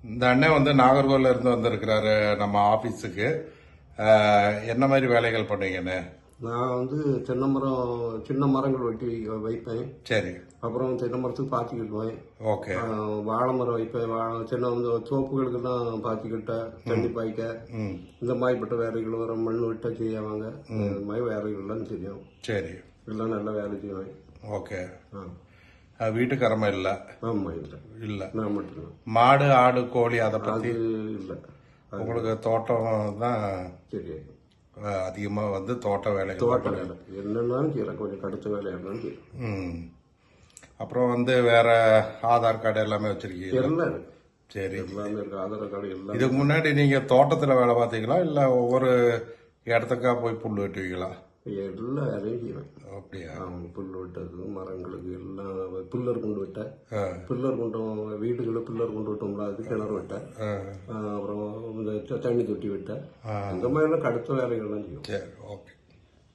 இந்த அண்ணன் வந்து நாகர்கோவில்ல இருந்து வந்திருக்கிறாரு நம்ம ஆபீஸுக்கு. என்ன மாதிரி வேலைகள் பண்ணுவீங்கன்னு? நான் வந்து தென்னை மரம், சின்ன மரங்கள் வெட்டி வைப்பேன். சரி. அப்புறம் தென்னை மரத்துக்கு பாத்தி கட்டுவேன். ஓகே. வாழை மரம் வைப்பேன். தென்னை வந்து தோப்புகளுக்கு தான் பாத்தி கட்ட, தண்ணி பாய்க்க, இந்த மாதிரிப்பட்ட வேலைகள் வரும். மண் வெட்ட செய்வாங்க. இந்த மாதிரி வேலைகள்லாம் தெரியும். சரி. எல்லாம் நல்ல வேலை செய்வேன். ஓகே. வீட்டுக்காரமா இல்ல? ஆமா, இல்லை இல்ல. நான் மட்டும். மாடு, ஆடு, கோழி அதை பத்தி? அது இல்லை. உங்களுக்கு தோட்டம் தான் சரி. அதிகமா வந்து தோட்ட வேலைகள். தோட்ட வேலை என்னன்னாலும் செய்யலாம். கொஞ்சம் கடுத்த வேலை இருந்தாலும் செய்யலாம். அப்புறம் வந்து வேற ஆதார் கார்டு எல்லாமே வச்சிருக்கீங்க? எல்லாம் இருக்கு. சரி. எல்லாமே இருக்கு. ஆதார் கார்டு எல்லாம். இதுக்கு முன்னாடி நீங்க தோட்டத்துல வேலை பார்த்தீங்களா இல்ல ஒவ்வொரு இடத்துக்கா போய் புல் வெட்டுவீங்களா? எல்லா வேலையும் செய்வேன். அப்படியா? புல் வெட்டது, மரங்களுக்கு எல்லாம் பில்லர் கொண்டு விட்ட, பில்லர் கொண்டு வீடுகளை பில்லர் கொண்டு விட்டோம்ல, அது கிணறு விட்ட, அப்புறம் இந்த தண்ணி தொட்டி விட்ட, இந்த மாதிரி எல்லாம் கடுத்த வேலைகள்லாம் செய்யும். சரி, ஓகே.